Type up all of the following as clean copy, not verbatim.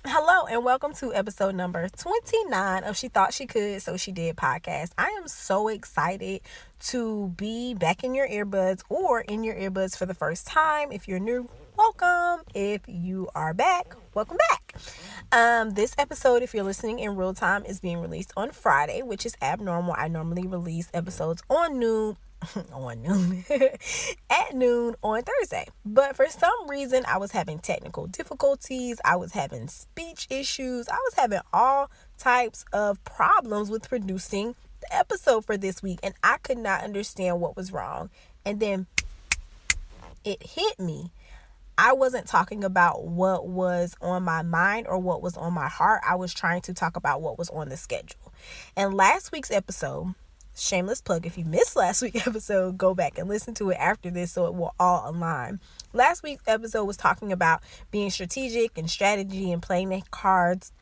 Hello and welcome to episode number 29 of She Thought She Could, So She Did podcast. I am so excited to be back in your earbuds or in your earbuds for the first time. If you're new, welcome. If you are back, welcome back. This episode, if you're listening in real time, is being released on Friday, which is abnormal. I normally release episodes on noon at noon on Thursday. But for some reason, I was having technical difficulties. I was having speech issues. I was having all types of problems with producing the episode for this week. And I could not understand what was wrong. And then it hit me. I wasn't talking about what was on my mind or what was on my heart. I was trying to talk about what was on the schedule. And last week's episode, shameless plug, if you missed last week's episode, go back and listen to it after this so it will all align. Last week's episode was talking about being strategic and strategy and playing the cards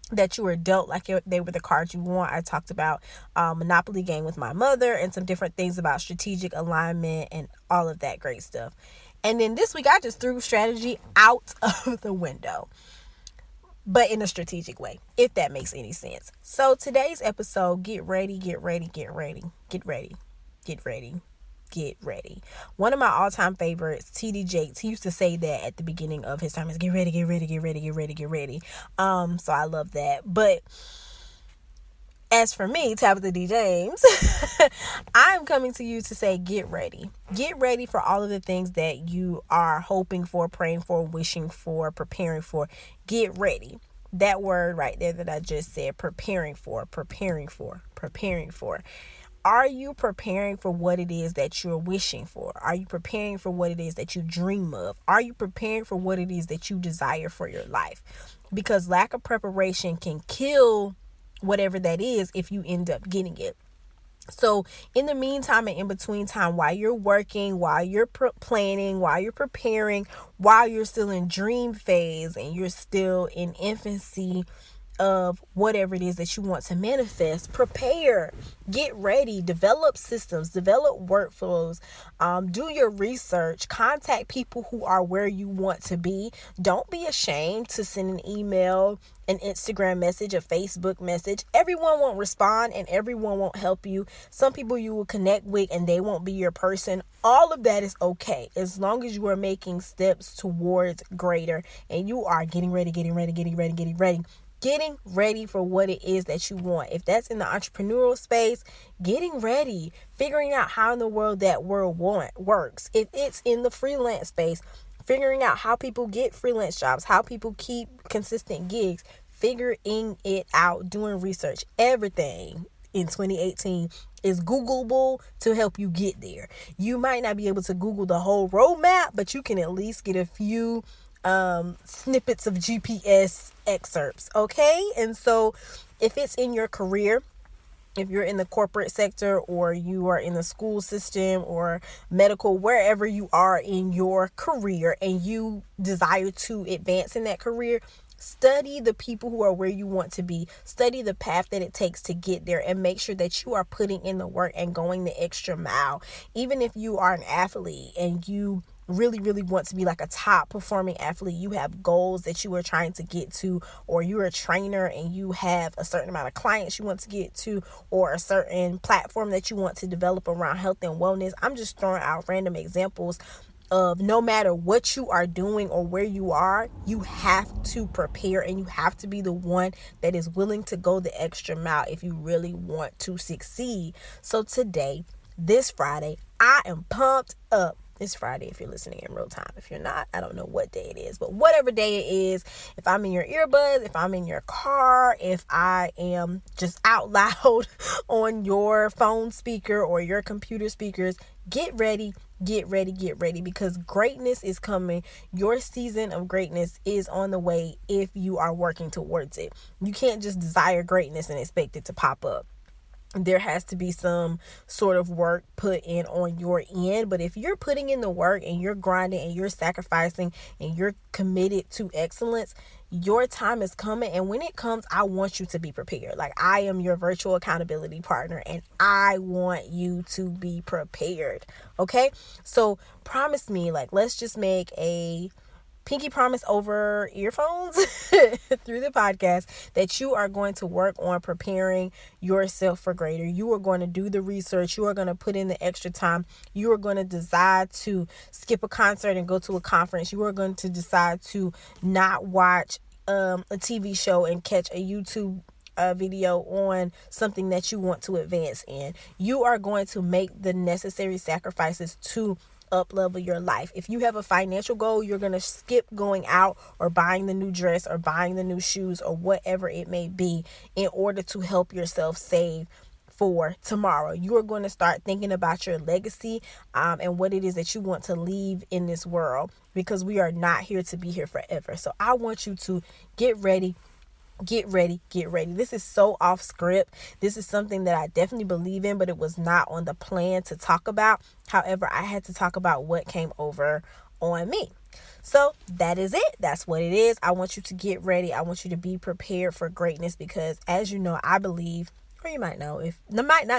that you were dealt like they were the cards you want. I talked about Monopoly game with my mother and some different things about strategic alignment and all of that great stuff. And then this week I just threw strategy out of the window, but in a strategic way, if that makes any sense. So today's episode, get ready. One of my all-time favorites, TD Jakes, he used to say that at the beginning of his time, is get ready. So I love that. But as for me, Tabitha D. James, I'm coming to you to say get ready. Get ready for all of the things that you are hoping for, praying for, wishing for, preparing for. Get ready. That word right there that I just said, preparing for. Are you preparing for what it is that you're wishing for? Are you preparing for what it is that you dream of? Are you preparing for what it is that you desire for your life? Because lack of preparation can kill whatever that is if you end up getting it. So in the meantime and in between time, while you're working, while you're planning, while you're preparing, while you're still in dream phase and you're still in infancy of whatever it is that you want to manifest, prepare, get ready, develop systems, develop workflows, do your research, contact people who are where you want to be. Don't be ashamed to send an email, an Instagram message, a Facebook message. Everyone won't respond and everyone won't help you. Some people you will connect with and they won't be your person. All of that is okay as long as you are making steps towards greater and you are getting ready for what it is that you want. If that's in the entrepreneurial space, getting ready, figuring out how in the world that world works. If it's in the freelance space, figuring out how people get freelance jobs, how people keep consistent gigs, figuring it out, doing research. Everything in 2018 is Googleable to help you get there. You might not be able to Google the whole roadmap, but you can at least get a few snippets of GPS excerpts, okay? And so if it's in your career, if you're in the corporate sector or you are in the school system or medical, wherever you are in your career and you desire to advance in that career, study the people who are where you want to be. Study the path that it takes to get there and make sure that you are putting in the work and going the extra mile. Even if you are an athlete and you really want to be like a top performing athlete, you have goals that you are trying to get to, or you're a trainer and you have a certain amount of clients you want to get to, or a certain platform that you want to develop around health and wellness. I'm just throwing out random examples of no matter what you are doing or where you are, you have to prepare and you have to be the one that is willing to go the extra mile if you really want to succeed. So today, this Friday, I am pumped up. It's Friday if you're listening in real time. If you're not, I don't know what day it is. But whatever day it is, if I'm in your earbuds, if I'm in your car, if I am just out loud on your phone speaker or your computer speakers, get ready because greatness is coming. Your season of greatness is on the way if you are working towards it. You can't just desire greatness and expect it to pop up. There has to be some sort of work put in on your end. But if you're putting in the work and you're grinding and you're sacrificing and you're committed to excellence, your time is coming. And when it comes, I want you to be prepared. Like, I am your virtual accountability partner and I want you to be prepared. Okay? So promise me, like, let's just make a pinky promise over earphones through the podcast that you are going to work on preparing yourself for greater. You are going to do the research. You are going to put in the extra time. You are going to decide to skip a concert and go to a conference. You are going to decide to not watch a TV show and catch a YouTube video on something that you want to advance in. You are going to make the necessary sacrifices to up level your life. If you have a financial goal, you're going to skip going out or buying the new dress or buying the new shoes or whatever it may be in order to help yourself save for tomorrow. You are going to start thinking about your legacy and what it is that you want to leave in this world, because we are not here to be here forever. So I want you to get ready. Get ready. This is so off script. This is something that I definitely believe in, but it was not on the plan to talk about. However, I had to talk about what came over on me. So that is it. That's what it is. I want you to get ready. I want you to be prepared for greatness, because as you know, I believe, or you might not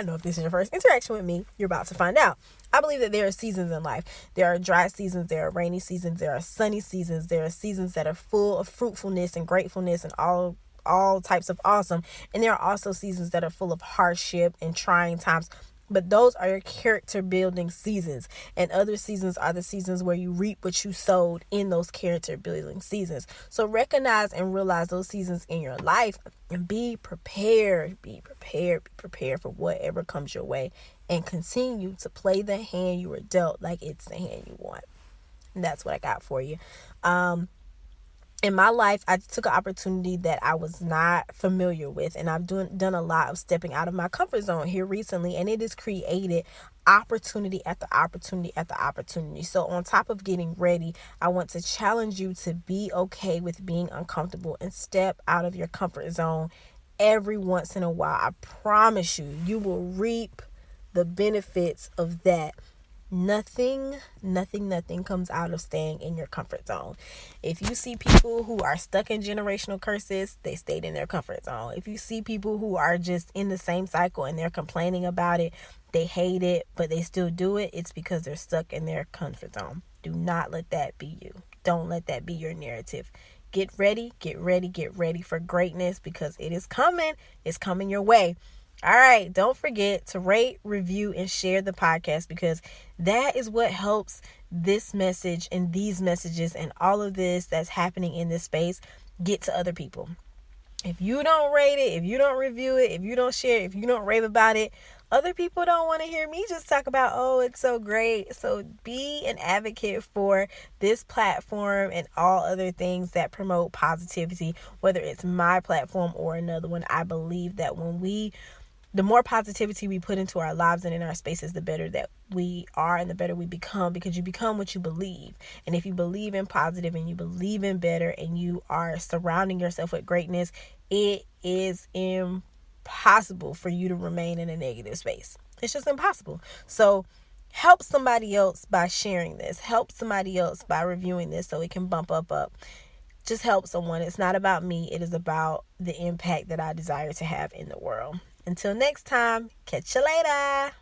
know if this is your first interaction with me, you're about to find out. I believe that there are seasons in life. There are dry seasons, there are rainy seasons, there are sunny seasons, there are seasons that are full of fruitfulness and gratefulness and all types of awesome. And there are also seasons that are full of hardship and trying times. But those are your character building seasons. And other seasons are the seasons where you reap what you sowed in those character building seasons. So recognize and realize those seasons in your life and be prepared. Be prepared for whatever comes your way. And continue to play the hand you were dealt like it's the hand you want. And that's what I got for you. In my life, I took an opportunity that I was not familiar with, and I've done a lot of stepping out of my comfort zone here recently, and it has created opportunity after opportunity after opportunity. So on top of getting ready, I want to challenge you to be okay with being uncomfortable and step out of your comfort zone every once in a while. I promise you will reap the benefits of that. Nothing comes out of staying in your comfort zone. If you see people who are stuck in generational curses, they stayed in their comfort zone. If you see people who are just in the same cycle and they're complaining about it, they hate it, but they still do it, it's because they're stuck in their comfort zone. Do not let that be you. Don't let that be your narrative. Get ready for greatness, because it is coming. It's coming your way. All right, don't forget to rate, review, and share the podcast, because that is what helps this message and these messages and all of this that's happening in this space get to other people. If you don't rate it, if you don't review it, if you don't share it, if you don't rave about it, other people don't want to hear me just talk about, oh, it's so great. So be an advocate for this platform and all other things that promote positivity, whether it's my platform or another one. I believe that the more positivity we put into our lives and in our spaces, the better that we are and the better we become, because you become what you believe. And if you believe in positive and you believe in better and you are surrounding yourself with greatness, it is impossible for you to remain in a negative space. It's just impossible. So help somebody else by sharing this. Help somebody else by reviewing this so it can bump up. Just help someone. It's not about me. It is about the impact that I desire to have in the world. Until next time, catch you later.